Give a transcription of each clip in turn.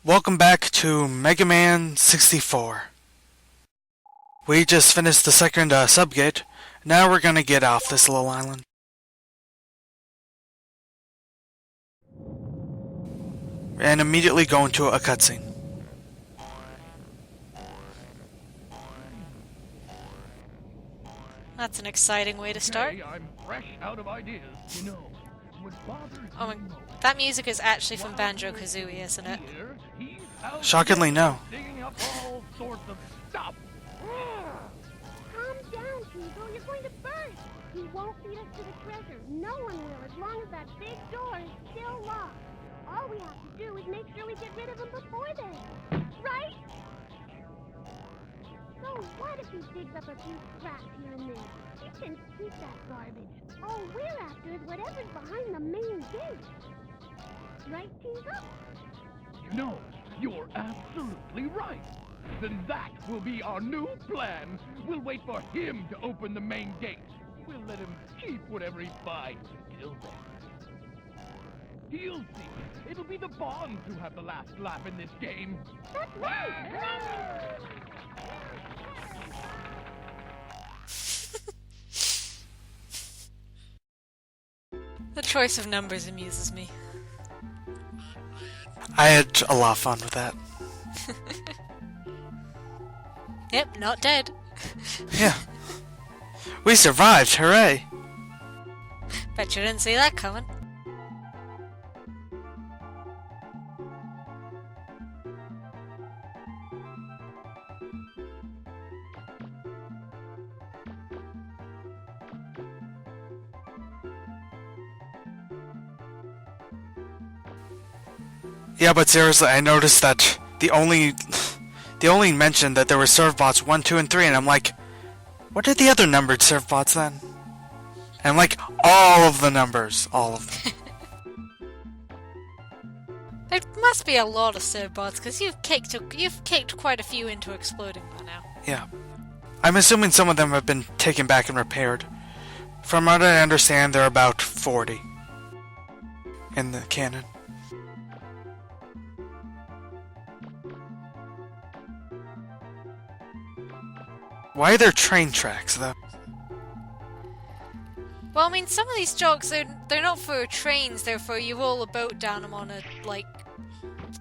Welcome back to MegaMan 64. We just finished the second subgate. Now we're gonna get off this little island. And immediately go into a cutscene. That's an exciting way to start. I'm fresh out of ideas, you know. Oh my, that music is actually from Banjo-Kazooie, isn't it? Shockingly, no. Digging up all sorts of stuff. Calm down, Teasel. You're going to burst. He won't feed us to the treasure. No one will, as long as that big door is still locked. All we have to do is make sure we get rid of him before then. Right? So what if he digs up a few scraps here and there? He can keep that garbage. All we're after is whatever's behind the main gate. Right, Teasel? No, you're absolutely right. Then that will be our new plan. We'll wait for him to open the main gate. We'll let him keep whatever he finds until then. He'll see. It'll be the Bonds who have the last laugh in this game. That's right! The choice of numbers amuses me. I had a lot of fun with that. Yep, not dead. Yeah. We survived, hooray! Bet you didn't see that coming. Yeah, but seriously, I noticed that the only mention that there were serve bots 1, 2, and 3, and I'm like, what are the other numbered serve bots then? And I'm like, all of the numbers, all of them. There must be a lot of serve bots because you've kicked quite a few into exploding by now. Yeah. I'm assuming some of them have been taken back and repaired. From what I understand, there are about 40 in the canon. Why are there train tracks, though? Well, I mean, some of these jokes, they're not for trains, they're for you roll a boat down them on a,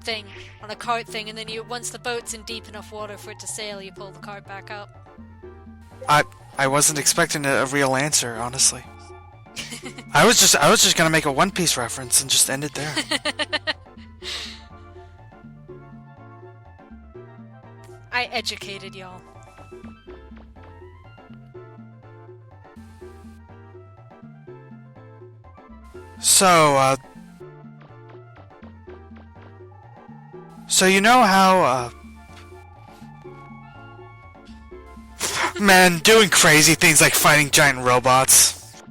thing, on a cart thing, and then once the boat's in deep enough water for it to sail, you pull the cart back up. I wasn't expecting a real answer, honestly. I was just gonna make a One Piece reference and just end it there. I educated y'all. So you know how, men doing crazy things like fighting giant robots.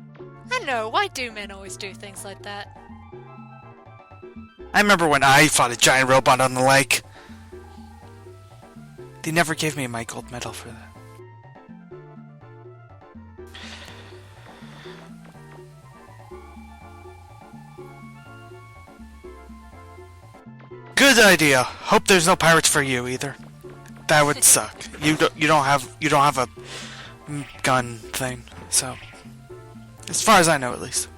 I know, why do men always do things like that? I remember when I fought a giant robot on the lake. They never gave me my gold medal for that. Good idea. Hope there's no pirates for you either. That would suck. You don't have a gun thing. So, as far as I know, at least.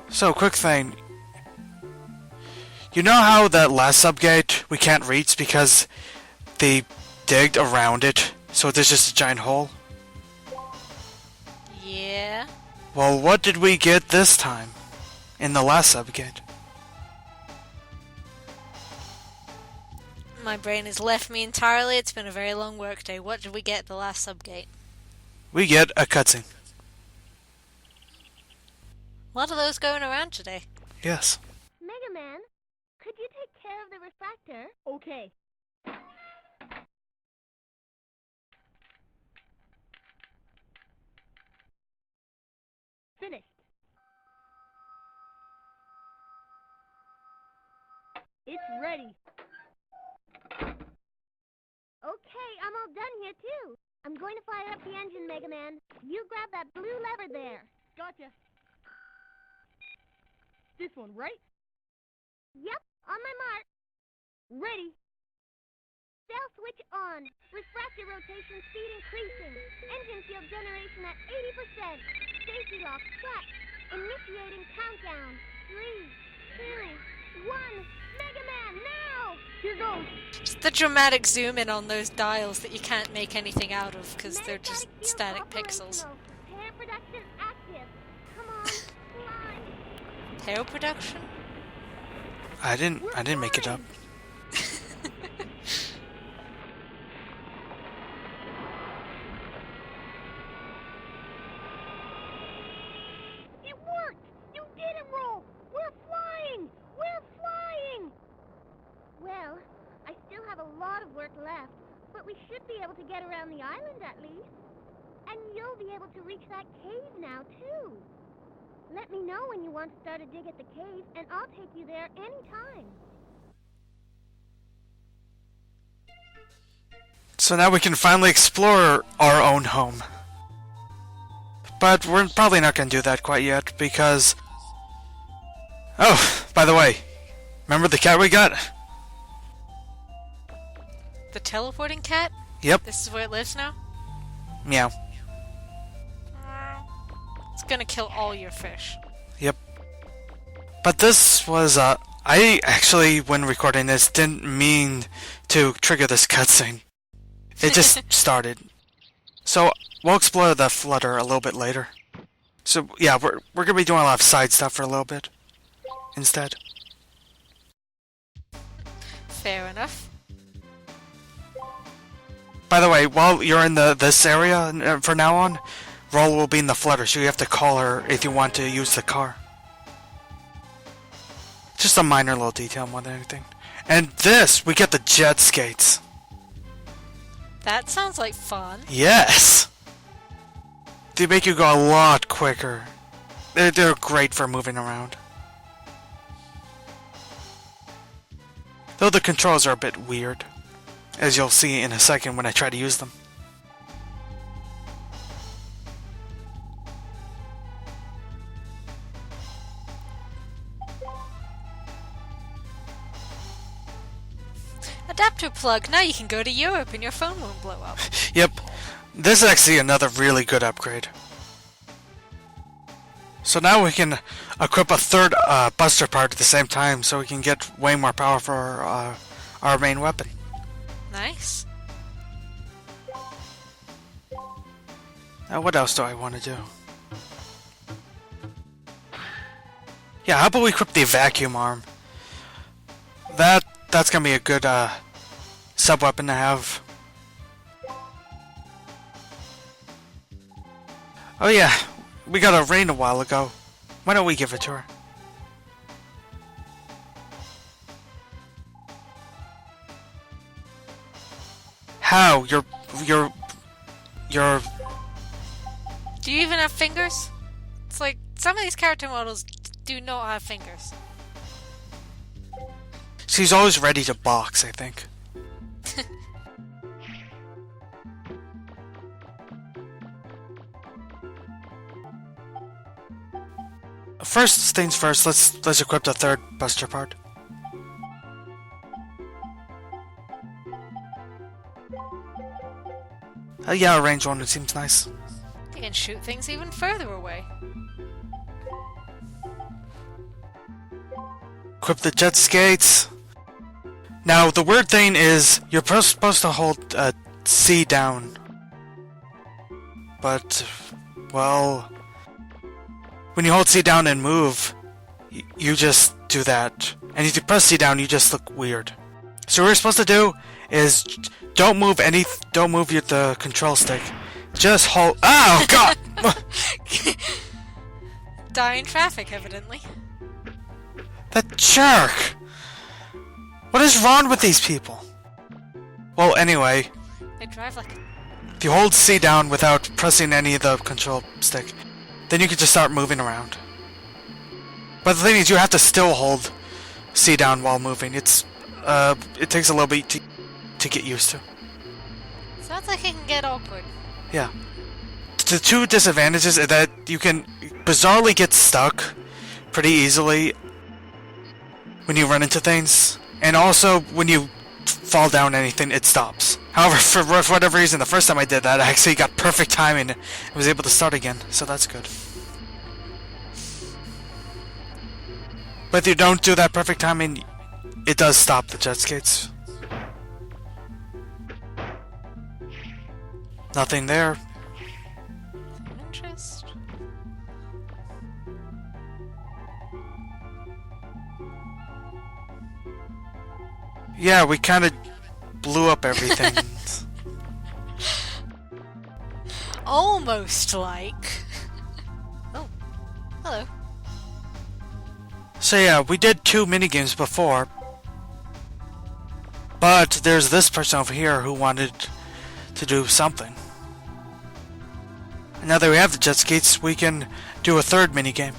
So, quick thing. You know how that last subgate we can't reach because they digged around it, so there's just a giant hole? Yeah? Well, what did we get this time in the last subgate? My brain has left me entirely. It's been a very long workday. What did we get at the last subgate? We get a cutscene. A lot of those going around today. Yes. MegaMan, could you take care of the refractor? Okay. Finished. It's ready. Okay, I'm all done here too. I'm going to fire up the engine, MegaMan. You grab that blue lever there. Gotcha. This one, right? Yep, On my mark. Ready. Cell switch on. Refractor rotation speed increasing. Engine field generation at 80%. Safety lock set. Initiating countdown. 3, 2, 1. MegaMan, now! Here goes. Just the dramatic zoom in on those dials that you can't make anything out of because they're just Metastatic field static pixels. operational. Pair production active. Come on, fly. Tail production? I didn't make it up. It worked! You did it, Roll! We're flying! We're flying! Well, I still have a lot of work left, but we should be able to get around the island at least. And you'll be able to reach that cave now, too. Let me know when you want to start a dig at the cave, and I'll take you there anytime. So now we can finally explore our own home. But we're probably not going to do that quite yet, because... Oh, by the way, remember the cat we got? The teleporting cat? Yep, This is where it lives now? meow. It's gonna kill all your fish. Yep. But this was, I actually, when recording this, didn't mean to trigger this cutscene. It just started. So, we'll explore the flutter a little bit later. So, yeah, we're gonna be doing a lot of side stuff for a little bit. Instead. Fair enough. By the way, while you're in this area, for now on, Roll will be in the flutter, so you have to call her if you want to use the car. Just a minor little detail more than anything. And this, we get the jet skates. That sounds like fun. Yes! They make you go a lot quicker. They're great for moving around. Though the controls are a bit weird, as you'll see in a second when I try to use them. Adapter plug. Now you can go to Europe and your phone won't blow up. Yep, this is actually another really good upgrade. So now we can equip a third buster part at the same time, so we can get way more power for our main weapon. Nice. Now what else do I want to do? Yeah, how about we equip the vacuum arm? That's gonna be a good sub-weapon to have. Oh yeah, we got a rain a while ago. Why don't we give it to her? How? You're... Do you even have fingers? It's like some of these character models do not have fingers. She's always ready to box, I think. First things first, let's equip the third buster part. Yeah, a range one, it seems nice. You can shoot things even further away. Equip the jet skates. Now, the weird thing is, you're supposed to hold C down. But, well... when you hold C down and move, you just do that. And if you press C down, you just look weird. So what you're supposed to do is don't move the control stick. Just hold. Oh God! Die in traffic, evidently. That jerk! What is wrong with these people? Well, anyway, They drive like. if you hold C down without pressing any of the control stick, then you can just start moving around. But the thing is, you have to still hold C down while moving. It takes a little bit to get used to. Sounds like it can get awkward. Yeah. The two disadvantages are that you can bizarrely get stuck pretty easily when you run into things, and also when you fall down anything, it stops. However, for whatever reason, the first time I did that, I actually got perfect timing and was able to start again, so that's good. But if you don't do that perfect timing, it does stop the jet skates. Nothing there. Interest. Yeah, we kind of blew up everything. Almost like. Oh, hello. So yeah, we did 2 minigames before. But there's this person over here who wanted to do something. And now that we have the jet skates, we can do a 3rd minigame.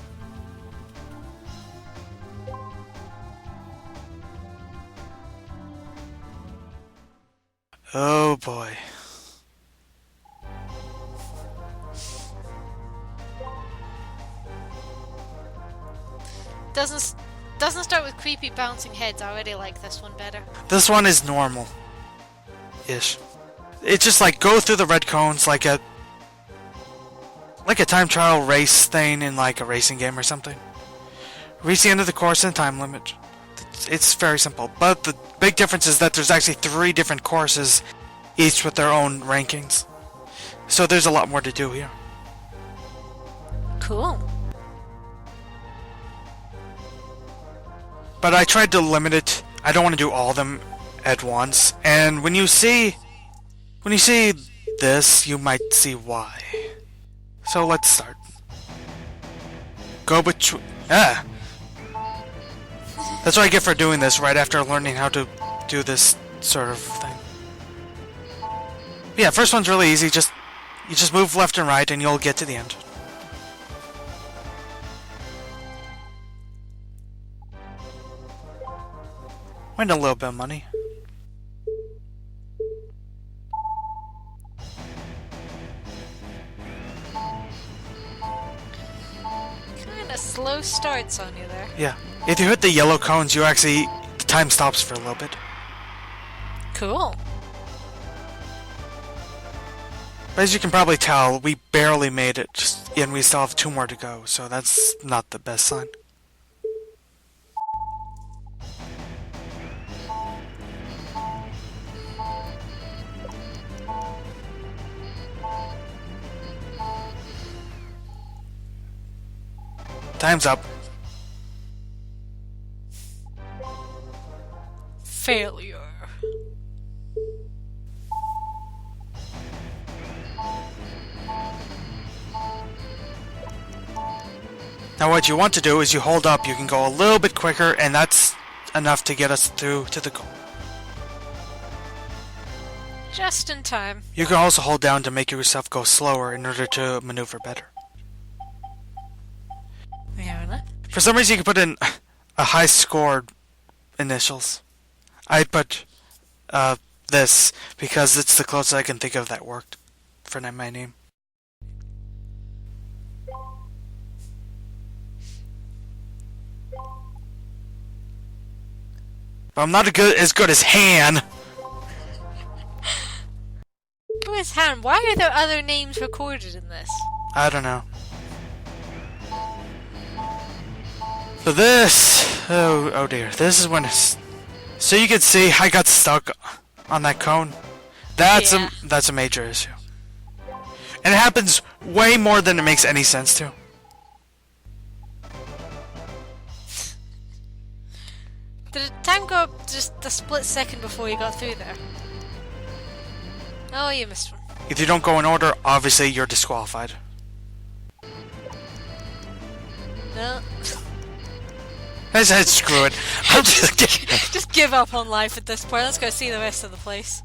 Oh boy. Doesn't start with creepy bouncing heads. I already like this one better. This one is normal-ish. It's just like go through the red cones like a time trial race thing in like a racing game or something. Reach the end of the course in time limit. It's very simple, but the big difference is that there's actually 3 different courses, each with their own rankings. So there's a lot more to do here. Cool. But I tried to limit it. I don't want to do all of them at once. And when you see this, you might see why. So let's start. Go between. That's what I get for doing this right after learning how to do this sort of thing. Yeah, first one's really easy. You just move left and right, and you'll get to the end. Win a little bit of money. Kinda slow starts on you there. Yeah. If you hit the yellow cones, the time stops for a little bit. Cool. But as you can probably tell, we barely made it, and we still have 2 more to go, so that's not the best sign. Time's up. Failure. Now what you want to do is you hold up, you can go a little bit quicker, and that's enough to get us through to the goal. Just in time. You can also hold down to make yourself go slower in order to maneuver better. Fair enough. For some reason you can put in a high scored initials. I put this because it's the closest I can think of that worked for my name. But I'm not as good as Han. Who is Han? Why are there other names recorded in this? I don't know. So this, oh dear, this is when it's, so you can see I got stuck on that cone. That's a major issue. And it happens way more than it makes any sense to. Did the time go up just a split second before you got through there? Oh, you missed one. If you don't go in order, obviously you're disqualified. No. I said screw it. I'm Just give up on life at this point. Let's go see the rest of the place.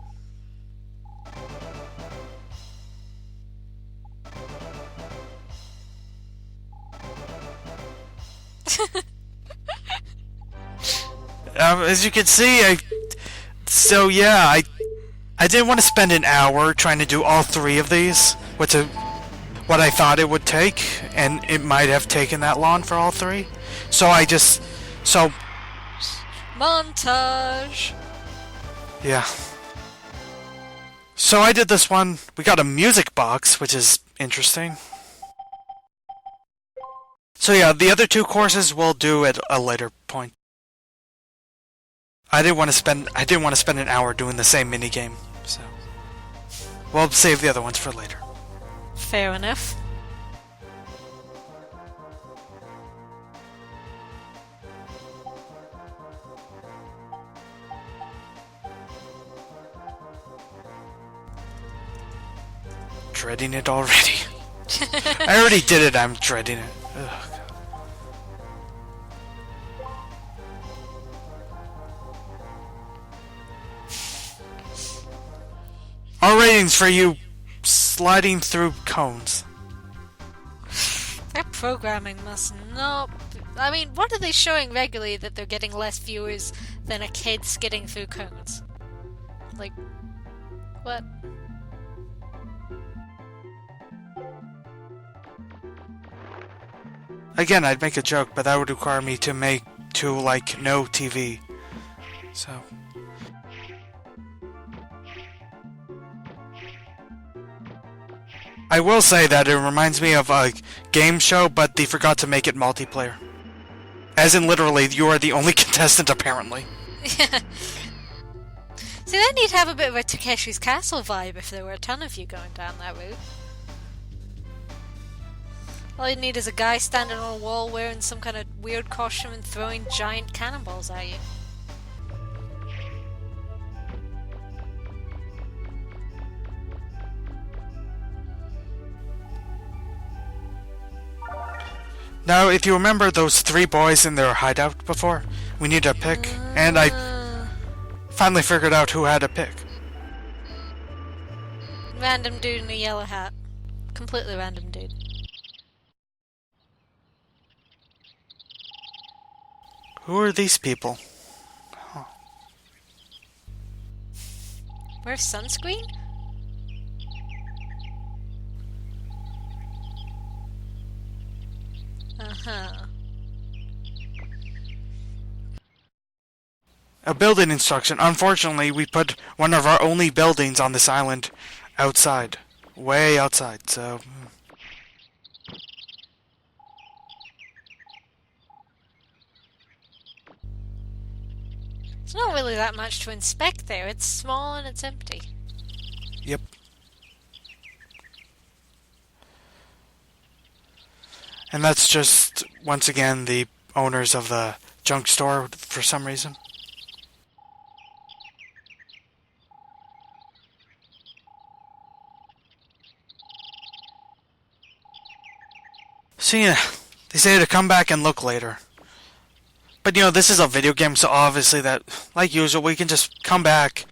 As you can see, I didn't want to spend an hour trying to do all 3 of these, what I thought it would take, and it might have taken that long for all 3. So Montage! Yeah. So I did this one. We got a music box, which is interesting. So yeah, the other two courses we'll do at a later point. I didn't want to spend an hour doing the same minigame, so we'll save the other ones for later. Fair enough. Dreading it already. I already did it, I'm dreading it. Ugh. Our ratings for you sliding through cones. Their programming must not... I mean, what are they showing regularly that they're getting less viewers than a kid skidding through cones? Like, what? Again, I'd make a joke, but that would require me to like, no TV. So... I will say that it reminds me of a game show, but they forgot to make it multiplayer. As in, literally, you are the only contestant, apparently. Yeah. See, then you'd have a bit of a Takeshi's Castle vibe if there were a ton of you going down that route. All you need is a guy standing on a wall wearing some kind of weird costume and throwing giant cannonballs at you. Now, if you remember those three boys in their hideout before, we need a pick, and I finally figured out who had a pick. Random dude in a yellow hat. Completely random dude. Who are these people? Huh. Where's sunscreen? Uh-huh. A building instruction. Unfortunately, we put one of our only buildings on this island outside. Way outside, so... It's not really that much to inspect there. It's small and it's empty. Yep. And that's just, once again, the owners of the junk store for some reason. So yeah, they say to come back and look later. But you know, this is a video game, so obviously that, like usual, we can just come back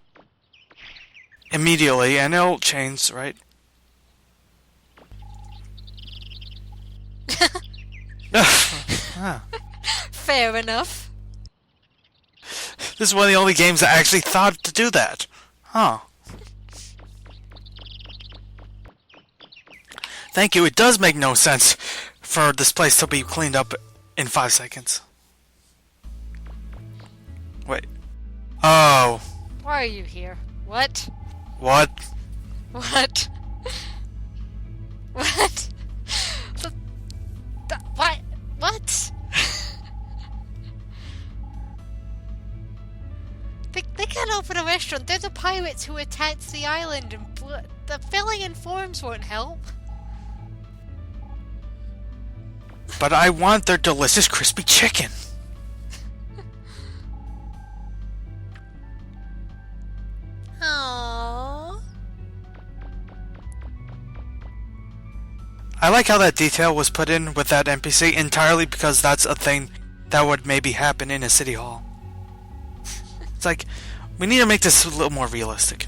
immediately and it'll change, right? Fair enough. This is one of the only games that actually thought to do that. Huh. Thank you. It does make no sense for this place to be cleaned up in 5 seconds. Wait. Oh. Why are you here? What? What? What? What? What? What? They can't open a restaurant. They're the pirates who attacked the island, and the filling in forms won't help. But I want their delicious crispy chicken. Aww. I like how that detail was put in with that NPC entirely because that's a thing that would maybe happen in a city hall. It's like, we need to make this a little more realistic.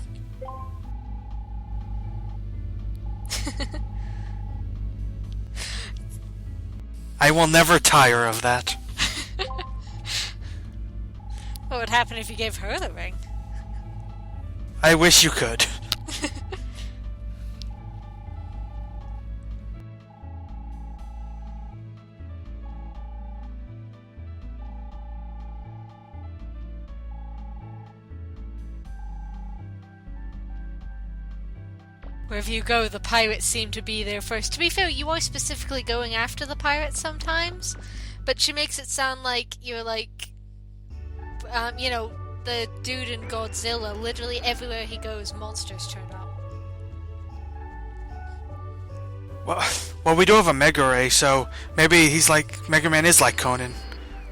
I will never tire of that. What would happen if you gave her the ring? I wish you could. Wherever you go, the pirates seem to be there first. To be fair, you are specifically going after the pirates sometimes, but she makes it sound like you're like, you know, the dude in Godzilla. Literally everywhere he goes, monsters turn up. Well, we do have a Mega Ray, so maybe he's like Mega Man is like Conan,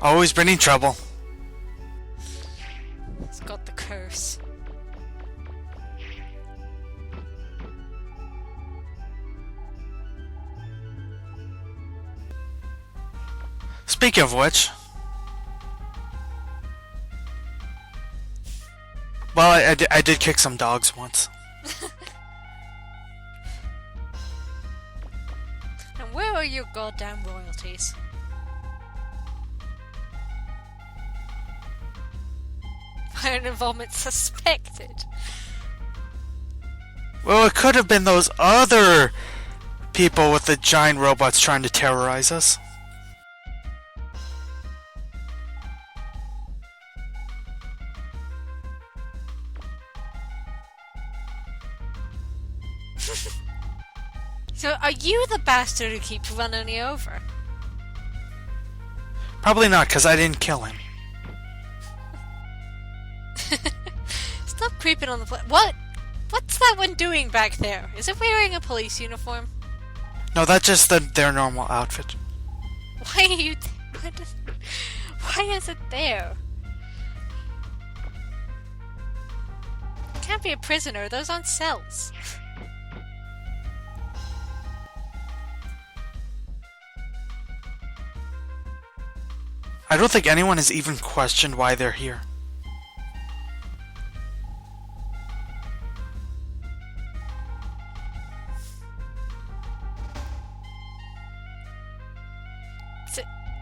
always bringing trouble. It's got the curse. Speaking of which, well, I did kick some dogs once. And where are your goddamn royalties? Iron involvement suspected. Well, it could have been those other people with the giant robots trying to terrorize us. So, are you the bastard who keeps running me over? Probably not, because I didn't kill him. Stop creeping on the What? What's that one doing back there? Is it wearing a police uniform? No, that's just their normal outfit. Why are you... Why is it there? It can't be a prisoner. Those aren't cells. I don't think anyone has even questioned why they're here.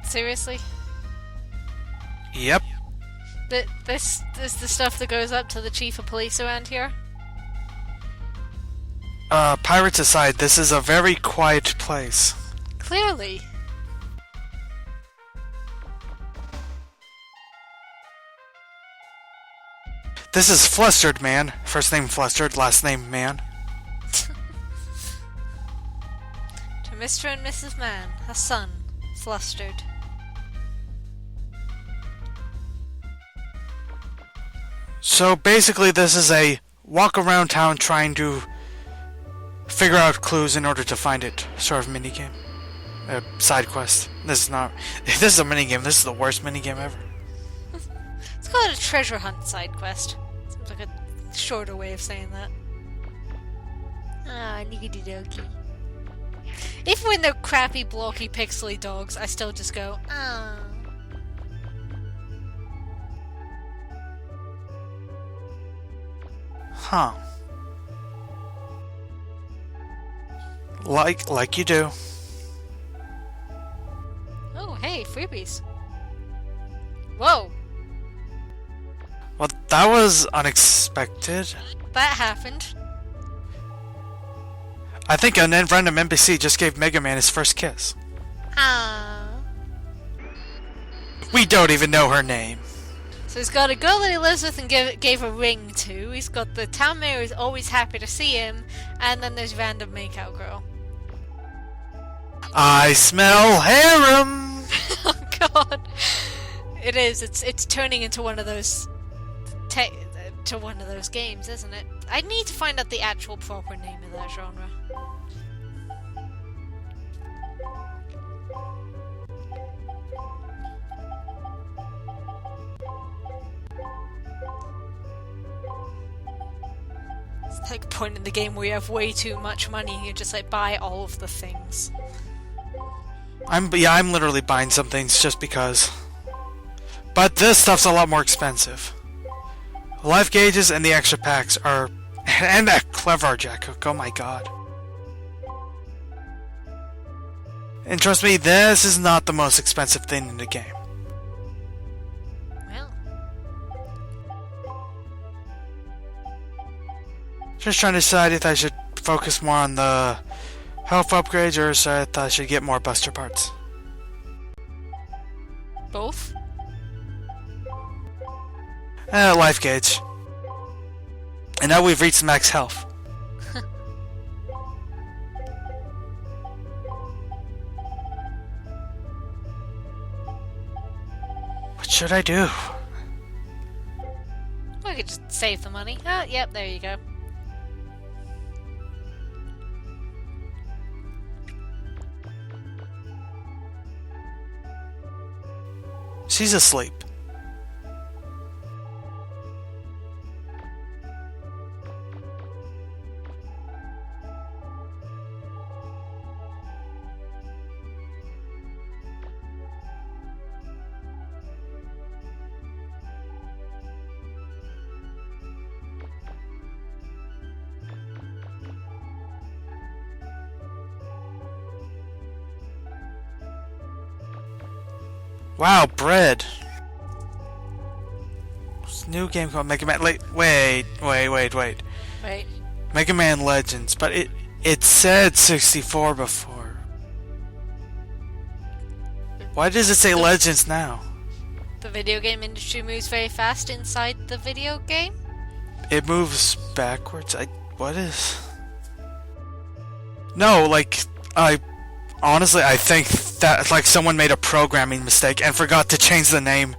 Seriously? Yep. This is the stuff that goes up to the chief of police around here? Pirates aside, this is a very quiet place. Clearly. This is Flustered Man. First name Flustered, last name Man. To Mr. and Mrs. Man, a son, Flustered. So basically this is a walk around town trying to figure out clues in order to find it sort of minigame. Side quest. This is not... If this is a minigame, this is the worst minigame ever. Let's call it a treasure hunt side quest. Seems like a shorter way of saying that. Ah, niggity dokey. Even when they're crappy, blocky, pixely dogs, I still just go, ah. Huh. Like you do. Oh, hey, freebies. Whoa, Well, that was unexpected. that happened. I think a random NPC just gave Mega Man his first kiss. Ah. We don't even know her name. So he's got a girl that he lives with and gave a ring to. He's got the town mayor who's always happy to see him. And then there's random makeout girl. I smell harem! Oh god. It is. It's turning into one of those... to one of those games, isn't it? I need to find out the actual proper name of that genre. It's like a point in the game where you have way too much money and you just like buy all of the things. I'm literally buying some things just because. But this stuff's a lot more expensive. Life gauges and the extra packs are... And that clever jackhook, oh my god. And trust me, this is not the most expensive thing in the game. Well, Just trying to decide if I should focus more on the health upgrades or if I should get more buster parts. both? Life gauge. And now we've reached max health. should I do? We could just save the money. Oh, yep, there you go. She's asleep. Wow, bread. This new game called MegaMan. Wait. Right. MegaMan Legends, but it said 64 before. Why does it say Legends now? The video game industry moves very fast inside the video game. It moves backwards. What is? No, like honestly, I think that like someone made a programming mistake and forgot to change the name.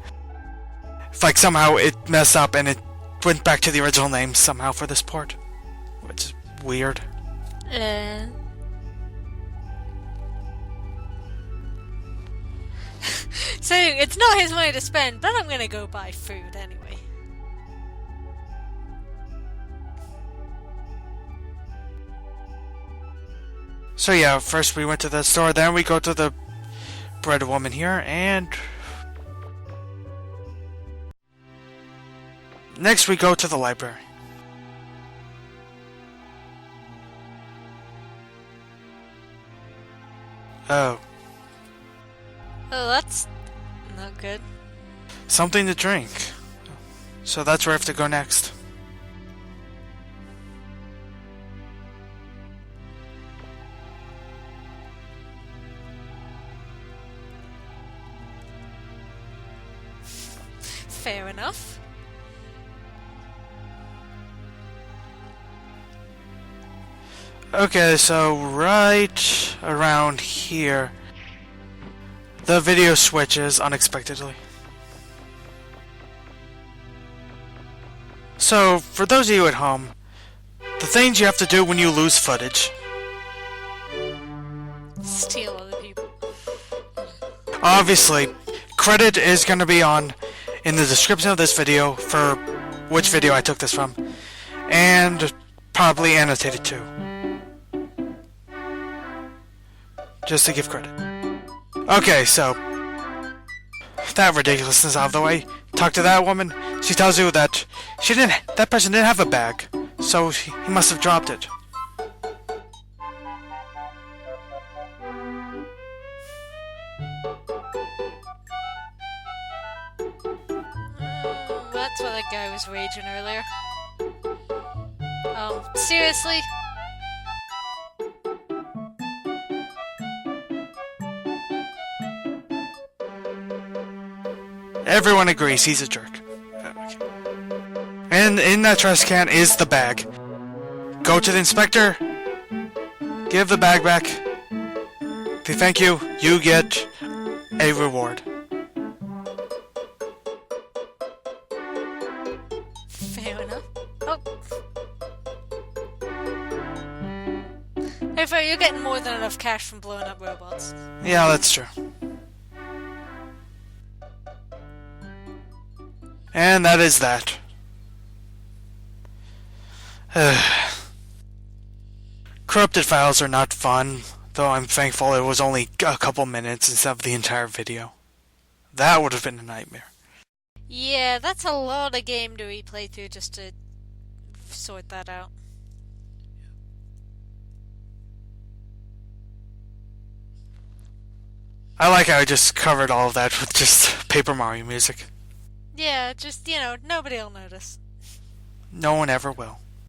It's like somehow it messed up and it went back to the original name somehow for this port, which is weird. So it's not his money to spend, but I'm gonna go buy food anyway. So yeah, first we went to the store, then we go to the bread woman here, and next we go to the library. Oh. Oh, that's not good. Something to drink. So that's where I have to go next. Fair enough. Okay, so right around here, the video switches unexpectedly. So, for those of you at home, the things you have to do when you lose footage. Steal other people. Obviously, credit is going to be on in the description of this video for which video I took this from, and probably annotated too. Just to give credit. Okay, so that ridiculousness out of the way. Talk to that woman. She tells you that that person didn't have a bag, so he must have dropped it. That's what that guy was raging earlier. Oh, seriously? Everyone agrees he's a jerk. Okay. And in that trash can is the bag. Go to the inspector, give the bag back. To thank you, you get a reward. Fair enough. Oh. Hey, fair, you're getting more than enough cash from blowing up robots. Yeah, that's true. And that is that. Corrupted files are not fun, though I'm thankful it was only a couple minutes instead of the entire video. That would have been a nightmare. Yeah, that's a lot of game to replay through just to sort that out. I like how I just covered all of that with just Paper Mario music. Yeah, just, nobody will notice. No one ever will.